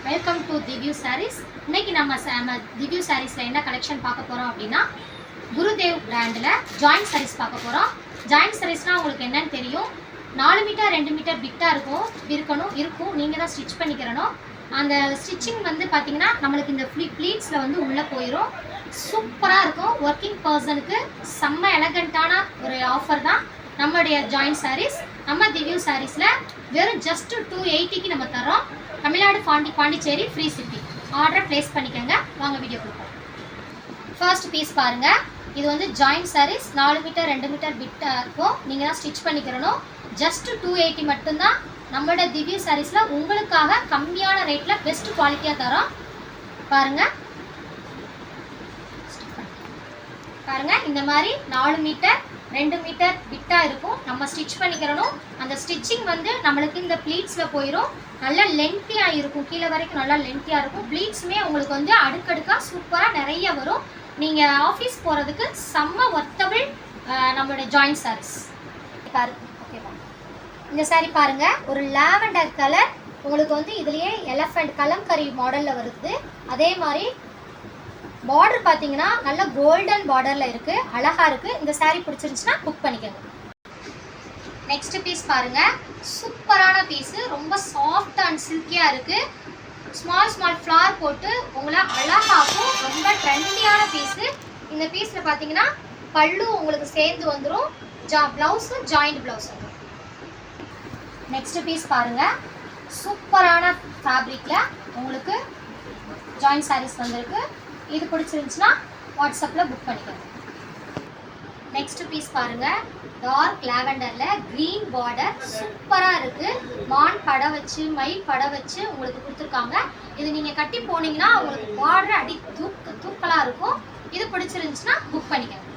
Welcome to திவ்யூ saris. இன்னைக்கு நம்ம திவ்யூ சாரீஸில் என்ன கலெக்ஷன் பார்க்க போகிறோம் அப்படின்னா, குருதேவ் பிராண்டில் ஜாயிண்ட் சாரீஸ் பார்க்க போகிறோம். ஜாயிண்ட் சாரீஸ்னால் உங்களுக்கு என்னன்னு தெரியும். 4 மீட்டர் 2 மீட்டர் பிட்டாக இருக்கும். நீங்கள் தான் ஸ்டிச் பண்ணிக்கிறணும். அந்த ஸ்டிச்சிங் வந்து பார்த்தீங்கன்னா நம்மளுக்கு இந்த ப்ளீட்ஸில் வந்து உள்ளே போயிடும். சூப்பராக இருக்கும். ஒர்க்கிங் பர்சனுக்கு செம்ம எலகண்ட்டான ஒரு ஆஃபர் தான் நம்மளுடைய ஜாயிண்ட் சாரீஸ். நம்ம திவ்யூ சாரீஸில் வெறும் ஜஸ்ட் 280க்கு நம்ம தரோம். Tamil Nadu Pondicherry free shipping. ஆர்டரை ப்ளேஸ் பண்ணிக்கோங்க. வாங்க வீடியோ கொடுப்போம். ஃபர்ஸ்ட் பீஸ் பாருங்கள். இது வந்து ஜாயிண்ட் சாரீஸ். 4 மீட்டர் 2 மீட்டர் பிட்டாக இருக்கும். நீங்கள் தான் ஸ்டிச் பண்ணிக்கிறணும். ஜஸ்ட் 280 மட்டும்தான். நம்மளோட திவ்யூ சாரீஸில் உங்களுக்காக கம்மியான ரேட்டில் பெஸ்ட் குவாலிட்டியாக தரோம். பாருங்கள் இந்த மாதிரி 4 மீட்டர் 2 மீட்டர் பிட்டாக இருக்கும். நம்ம ஸ்டிச் பண்ணிக்கிறணும். அந்த ஸ்டிச்சிங் வந்து நம்மளுக்கு இந்த ப்ளீட்ஸில் போயிடும். நல்லா லென்த்தியாக இருக்கும். கீழே வரைக்கும் நல்லா லென்த்தியாக இருக்கும். ப்ளீட்ஸுமே உங்களுக்கு வந்து அடுக்கடுக்காக சூப்பராக நிறைய வரும். நீங்கள் ஆஃபீஸ் போகிறதுக்கு செம்ம ஒர்த்தபிள் நம்மளோட ஜாயிண்ட் சாரீஸ். ஓகேவா? இந்த சாரீ பாருங்கள். ஒரு லாவெண்டர் கலர் உங்களுக்கு வந்து இதுலேயே எலஃபண்ட் கலம்கரி மாடலில் வருது. அதே மாதிரி பார்டர் பார்த்தீங்கன்னா நல்ல கோல்டன் பார்டரில் இருக்குது. அழகாக இருக்குது. இந்த சாரீ பிடிச்சிருந்துச்சுன்னா புக் பண்ணிக்கோங்க. நெக்ஸ்ட் பீஸ் பாருங்கள். சூப்பரான பீஸு. ரொம்ப சாஃப்ட் அண்ட் சில்கியாக இருக்குது. ஸ்மால் ஃப்ளார் போட்டு உங்களை அழகாகும். ரொம்ப ட்ரெண்டியான பீஸு. இந்த பீஸில் பார்த்தீங்கன்னா பல்லு உங்களுக்கு சேர்ந்து வந்துடும். ப்ளவுஸு ஜாயிண்ட் ப்ளவுஸ் வந்துடும். நெக்ஸ்ட் பீஸ் பாருங்கள். சூப்பரான ஃபேப்ரிக்கில் உங்களுக்கு ஜாயிண்ட் சாரீஸ் வந்திருக்கு. இது பிடிச்சிருந்துச்சுன்னா வாட்ஸ்அப்பில் புக் பண்ணிக்கோங்க. நெக்ஸ்ட் பீஸ் பாருங்கள். டார்க் லாவெண்டரில் க்ரீன் பார்டர் சூப்பராக இருக்குது. மான் படம் வச்சு மயில் படம் வச்சு உங்களுக்கு கொடுத்துருக்காங்க. இது நீங்கள் கட்டி போனீங்கன்னா உங்களுக்கு பார்டர் அடி தூக்கலாக இருக்கும். இது பிடிச்சிருந்துச்சுன்னா புக் பண்ணிக்கோங்க.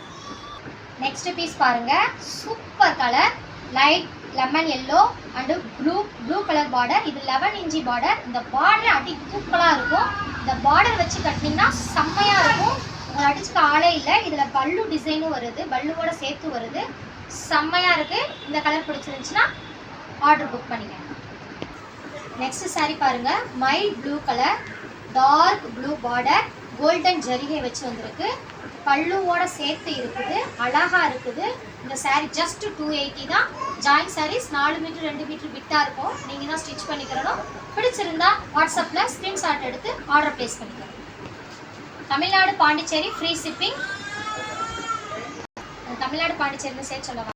நெக்ஸ்ட் பீஸ் பாருங்கள். Super colour light lemon yellow and blue colour border. இது 11 இன்ச்சி பார்டர். இந்த பார்டர் அடி தூக்கலாக இருக்கும். இந்த பார்டர் வச்சு கட்டினீங்கன்னா செம்மையாக இருக்கும். உங்களை அடிச்சுக்க ஆளே இல்லை. இதில் பல்லு டிசைனும் வருது. பல்லுவோட சேர்த்து வருது. செம்மையாக இருக்குது. இந்த கலர் பிடிச்சிருந்துச்சுன்னா ஆர்டர் புக் பண்ணிக்கோங்க. நெக்ஸ்ட் சாரீ பாருங்கள். Mild blue colour dark blue border golden ஜரிகை வச்சு வந்திருக்கு. பல்லுவோட சேர்த்து இருக்குது. அழகாக இருக்குது. இந்த சாரீ ஜஸ்ட் 280 தான். ஜாயிண்ட் சாரீஸ் 4 மீட்டர் 2 மீட்டர் பிட்டாக இருக்கும். நீங்கள் தான் ஸ்டிச் பண்ணிக்கிறணும். பிடிச்சிருந்தா வாட்ஸ்அப்பில் ஸ்க்ரீன்ஷாட் எடுத்து ஆர்டர் ப்ளேஸ் பண்ணிக்கிறோம். Tamil Nadu Pondicherry free shipping. தமிழ்நாடு பாண்டிச்சேரின்னு சேர்த்து சொல்லலாம்.